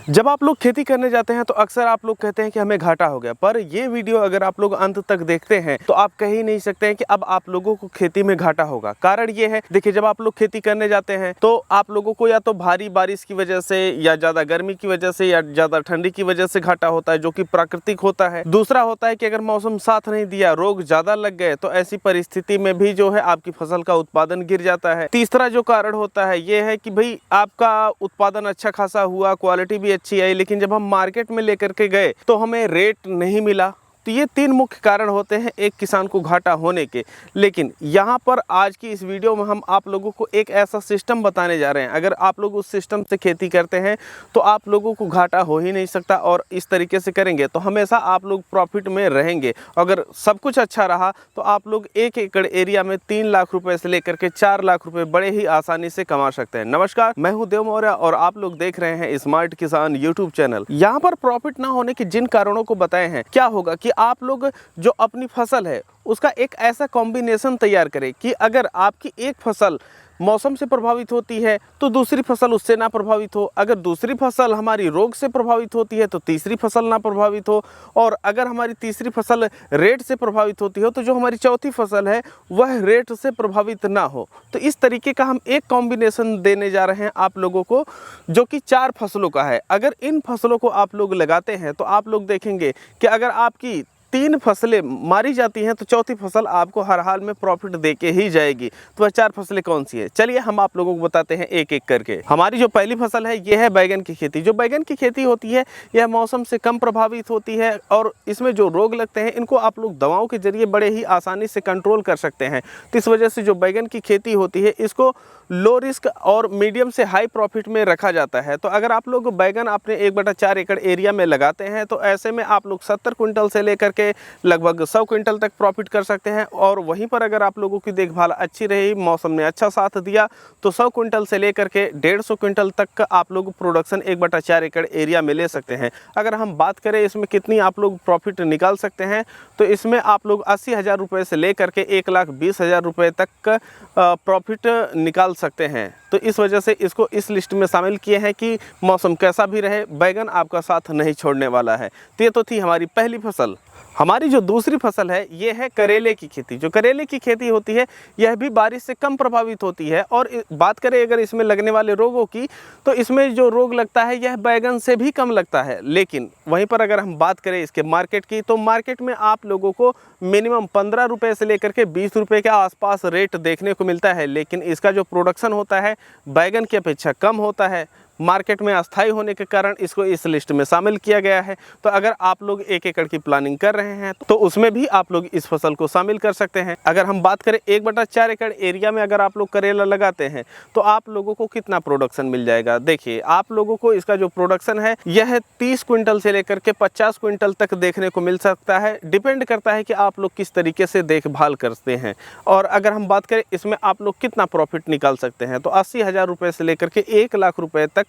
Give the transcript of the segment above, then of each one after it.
जब आप लोग खेती करने जाते हैं तो अक्सर आप लोग कहते हैं कि हमें घाटा हो गया, पर ये वीडियो अगर आप लोग अंत तक देखते हैं तो आप कह ही नहीं सकते हैं कि अब आप लोगों को खेती में घाटा होगा। कारण ये है, देखिए, जब आप लोग खेती करने जाते हैं तो आप लोगों को या तो भारी बारिश की वजह से या ज़्यादा गर्मी की वजह से या ज़्यादा ठंडी की वजह से घाटा होता है, जो कि प्राकृतिक होता है। दूसरा होता है कि अगर मौसम साथ नहीं दिया, रोग ज़्यादा लग गए, तो ऐसी परिस्थिति में भी जो है आपकी फसल का उत्पादन गिर जाता है। तीसरा जो कारण होता है ये है कि भाई आपका उत्पादन अच्छा खासा हुआ, क्वालिटी भी अच्छी आई, लेकिन जब हम मार्केट में लेकर के गए तो हमें रेट नहीं मिला। तो ये तीन मुख्य कारण होते हैं एक किसान को घाटा होने के। लेकिन यहाँ पर आज की इस वीडियो में हम आप लोगों को एक ऐसा सिस्टम बताने जा रहे हैं, अगर आप लोग उस सिस्टम से खेती करते हैं तो आप लोगों को घाटा हो ही नहीं सकता, और इस तरीके से करेंगे तो हमेशा आप लोग प्रॉफिट में रहेंगे। अगर सब कुछ अच्छा रहा तो आप लोग 1 एकड़ एरिया में 3 लाख रुपए से लेकर के 4 लाख रुपए बड़े ही आसानी से कमा सकते हैं। नमस्कार, मैं हूं देव मौर्य और आप लोग देख रहे हैं स्मार्ट किसान यूट्यूब चैनल। यहाँ पर प्रॉफिट ना होने के जिन कारणों को बताए हैं, क्या होगा कि आप लोग जो अपनी फसल है उसका एक ऐसा कॉम्बिनेशन तैयार करें कि अगर आपकी एक फसल मौसम से प्रभावित होती है तो दूसरी फसल उससे ना प्रभावित हो, अगर दूसरी फसल हमारी रोग से प्रभावित होती है तो तीसरी फसल ना प्रभावित हो, और अगर हमारी तीसरी फसल रेट से प्रभावित होती हो तो जो हमारी चौथी फसल है वह रेट से प्रभावित ना हो। तो इस तरीके का हम एक कॉम्बिनेशन देने जा रहे हैं आप लोगों को, जो कि 4 फसलों का है। अगर इन फसलों को आप लोग लगाते हैं तो आप लोग देखेंगे कि अगर आपकी 3 फसलें मारी जाती हैं तो चौथी फसल आपको हर हाल में प्रॉफिट देके ही जाएगी। तो वह 4 फसलें कौन सी है, चलिए हम आप लोगों को बताते हैं एक एक करके। हमारी जो पहली फसल है ये है बैगन की खेती। जो बैगन की खेती होती है यह मौसम से कम प्रभावित होती है, और इसमें जो रोग लगते हैं इनको आप लोग दवाओं के जरिए बड़े ही आसानी से कंट्रोल कर सकते हैं। तो इस वजह से जो बैगन की खेती होती है इसको लो रिस्क और मीडियम से हाई प्रॉफिट में रखा जाता है। तो अगर आप लोग बैगन अपने 1/4 एकड़ एरिया में लगाते हैं तो ऐसे में आप लोग 70 क्विंटल से लेकर के लगभग 100 क्विंटल तक प्रॉफिट कर सकते हैं। और वहीं पर अगर आप लोगों की देखभाल अच्छी रही, मौसम ने अच्छा साथ दिया, तो 100 क्विंटल से लेकर के 150 क्विंटल तक का आप लोग प्रोडक्शन 1/4 एकड़ एरिया में ले सकते हैं। अगर हम बात करें इसमें कितनी आप लोग प्रॉफिट निकाल सकते हैं, तो इसमें आप लोग 80,000 रुपये से लेकर के 1,20,000 रुपये तक प्रॉफिट निकाल सकते हैं। तो इस वजह से इसको इस लिस्ट में शामिल किए हैं कि मौसम कैसा भी रहे, बैगन आपका साथ नहीं छोड़ने वाला है। तो ये तो थी हमारी पहली फसल। हमारी जो दूसरी फसल है ये है करेले की खेती। जो करेले की खेती होती है यह भी बारिश से कम प्रभावित होती है, और बात करें अगर इसमें लगने वाले रोगों की, तो इसमें जो रोग लगता है यह बैगन से भी कम लगता है। लेकिन वहीं पर अगर हम बात करें इसके मार्केट की, तो मार्केट में आप लोगों को मिनिमम 15 रुपये से लेकर के 20 रुपये के आसपास रेट देखने को मिलता है। लेकिन इसका जो प्रोडक्शन होता है बैगन की अपेक्षा कम होता है। मार्केट में अस्थायी होने के कारण इसको इस लिस्ट में शामिल किया गया है। तो अगर आप लोग 1 एकड़ की प्लानिंग कर रहे हैं तो उसमें भी आप लोग इस फसल को शामिल कर सकते हैं। अगर हम बात करें 1/4 एकड़ एरिया में अगर आप लोग करेला लगाते हैं तो आप लोगों को कितना प्रोडक्शन मिल जाएगा, देखिए आप लोगों को इसका जो प्रोडक्शन है यह 30 क्विंटल से लेकर के 50 क्विंटल तक देखने को मिल सकता है। डिपेंड करता है कि आप लोग किस तरीके से देखभाल करते हैं। और अगर हम बात करें इसमें आप लोग कितना प्रॉफिट निकाल सकते हैं, तो 80,000 रुपये से लेकर के 1 लाख रुपये तक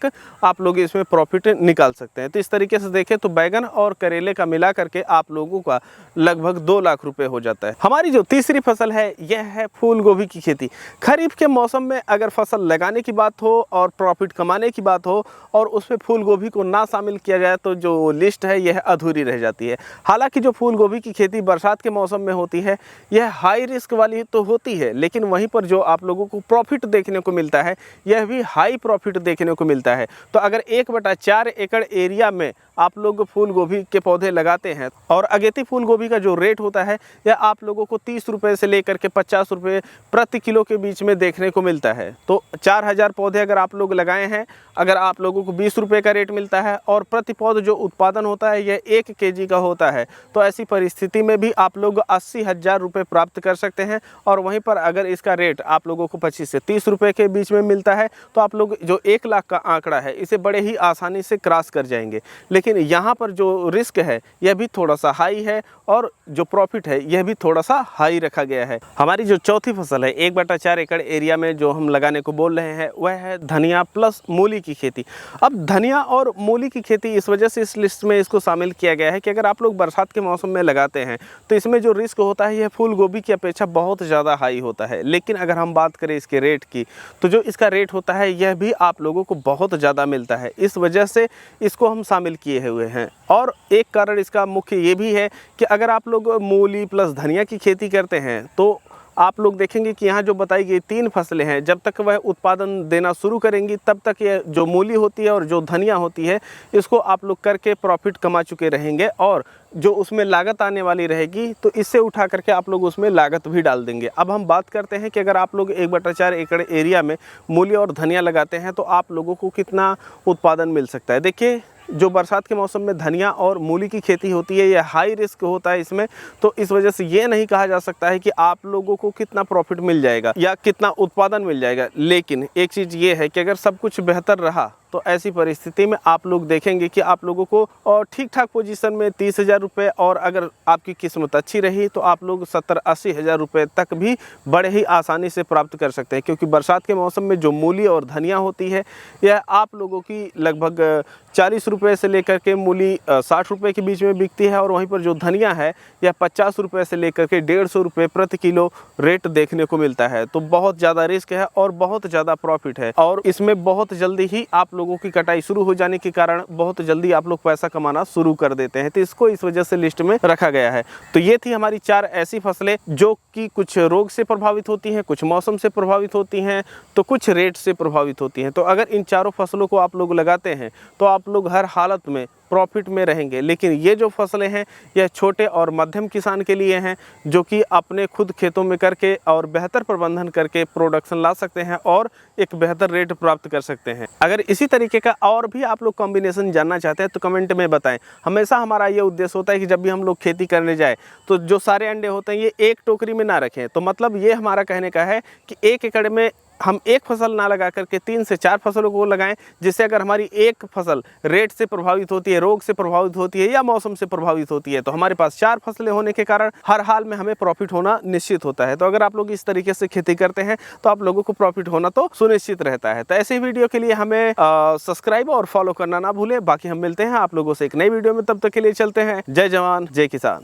आप लोग इसमें प्रॉफिट निकाल सकते हैं। तो इस तरीके से देखें तो बैगन और करेले का मिला करके आप लोगों का लगभग 2 लाख रुपए हो जाता है। हमारी जो तीसरी फसल है यह है फूल गोभी की खेती। खरीफ के मौसम में अगर फसल लगाने की बात हो और प्रॉफिट कमाने की बात हो और उसमें फूल गोभी को ना शामिल किया जाए तो जो लिस्ट है यह अधूरी रह जाती है। हालांकि जो फूल गोभी की खेती बरसात के मौसम में होती है यह हाई रिस्क वाली तो होती है, लेकिन वहीं पर जो आप लोगों को प्रॉफिट देखने को मिलता है यह भी हाई प्रॉफिट देखने को मिलता है। तो अगर 1/4 एकड़ एरिया में आप लोग फूल गोभी के पौधे लगाते हैं और अगेती फूल गोभी का जो रेट होता है यह आप लोगों को 30 रुपये से लेकर के 50 रुपये प्रति किलो के बीच में देखने को मिलता है। तो 4,000 पौधे अगर आप लोग लगाए हैं, अगर आप लोगों को 20 रुपये का रेट मिलता है और प्रति पौध जो उत्पादन होता है यह 1 kg का होता है, तो ऐसी परिस्थिति में भी आप लोग 80,000 रुपये प्राप्त कर सकते हैं। और वहीं पर अगर इसका रेट आप लोगों को 25 से 30 रुपये के बीच में मिलता है तो आप लोग जो 1 लाख का आंकड़ा है इसे बड़े ही आसानी से क्रॉस कर जाएंगे। लेकिन यहाँ पर जो रिस्क है यह भी थोड़ा सा हाई है और जो प्रॉफिट है यह भी थोड़ा सा हाई रखा गया है। हमारी जो चौथी फसल है 1/4 एकड़ एरिया में जो हम लगाने को बोल रहे हैं वह है धनिया प्लस मूली की खेती। अब धनिया और मूली की खेती इस वजह से इस लिस्ट में इसको शामिल किया गया है कि अगर आप लोग बरसात के मौसम में लगाते हैं तो इसमें जो रिस्क होता है यह फूल गोभी की अपेक्षा बहुत ज़्यादा हाई होता है। लेकिन अगर हम बात करें इसके रेट की, तो जो इसका रेट होता है यह भी आप लोगों को बहुत बहुत ज़्यादा मिलता है। इस वजह से इसको हम शामिल किए हुए हैं। और एक कारण इसका मुख्य ये भी है कि अगर आप लोग मूली प्लस धनिया की खेती करते हैं तो आप लोग देखेंगे कि यहाँ जो बताई गई 3 फसलें हैं, जब तक वह उत्पादन देना शुरू करेंगी तब तक ये जो मूली होती है और जो धनिया होती है, इसको आप लोग करके प्रॉफिट कमा चुके रहेंगे। और जो उसमें लागत आने वाली रहेगी तो इससे उठा करके आप लोग उसमें लागत भी डाल देंगे। अब हम बात करते हैं कि अगर आप लोग 1/4 एकड़ एरिया में मूली और धनिया लगाते हैं तो आप लोगों को कितना उत्पादन मिल सकता है। देखिए, जो बरसात के मौसम में धनिया और मूली की खेती होती है, यह हाई रिस्क होता है इसमें, तो इस वजह से ये नहीं कहा जा सकता है कि आप लोगों को कितना प्रॉफिट मिल जाएगा या कितना उत्पादन मिल जाएगा। लेकिन एक चीज़ ये है कि अगर सब कुछ बेहतर रहा तो ऐसी परिस्थिति में आप लोग देखेंगे कि आप लोगों को और ठीक ठाक पोजीशन में 30,000 रुपये, और अगर आपकी किस्मत अच्छी रही तो आप लोग 70-80 हज़ार रुपये तक भी बड़े ही आसानी से प्राप्त कर सकते हैं। क्योंकि बरसात के मौसम में जो मूली और धनिया होती है, यह आप लोगों की लगभग 40 रुपये से लेकर के मूली 60 रुपये के बीच में बिकती है, और वहीं पर जो धनिया है यह 50 रुपये से लेकर के 150 रुपये प्रति किलो रेट देखने को मिलता है। तो बहुत ज़्यादा रिस्क है और बहुत ज़्यादा प्रॉफिट है, और इसमें बहुत जल्दी ही आप लोगों की कटाई शुरू हो जाने के कारण बहुत जल्दी आप लोग पैसा कमाना शुरू कर देते हैं। तो इसको इस वजह से लिस्ट में रखा गया है। तो ये थी हमारी 4 ऐसी फसलें जो कि कुछ रोग से प्रभावित होती हैं, कुछ मौसम से प्रभावित होती हैं, तो कुछ रेट से प्रभावित होती हैं। तो अगर इन चारों फसलों को आप लोग लगाते हैं तो आप लोग हर हालत में प्रॉफिट में रहेंगे। लेकिन ये जो फसलें हैं यह छोटे और मध्यम किसान के लिए हैं, जो कि अपने खुद खेतों में करके और बेहतर प्रबंधन करके प्रोडक्शन ला सकते हैं और एक बेहतर रेट प्राप्त कर सकते हैं। अगर इसी तरीके का और भी आप लोग कॉम्बिनेशन जानना चाहते हैं तो कमेंट में बताएं। हमेशा हमारा ये उद्देश्य होता है कि जब भी हम लोग खेती करने जाए तो जो सारे अंडे होते हैं ये एक टोकरी में ना रखें। तो मतलब ये हमारा कहने का है कि 1 एकड़ में हम एक फसल ना लगा करके 3 से 4 फसलों को लगाएं, जिससे अगर हमारी एक फसल रेट से प्रभावित होती है, रोग से प्रभावित होती है या मौसम से प्रभावित होती है, तो हमारे पास 4 फसलें होने के कारण हर हाल में हमें प्रॉफिट होना निश्चित होता है। तो अगर आप लोग इस तरीके से खेती करते हैं तो आप लोगों को प्रॉफिट होना तो सुनिश्चित रहता है। तो ऐसे वीडियो के लिए हमें सब्सक्राइब और फॉलो करना ना भूलें। बाकी हम मिलते हैं आप लोगों से एक नई वीडियो में, तब तक के लिए चलते हैं। जय जवान जय किसान।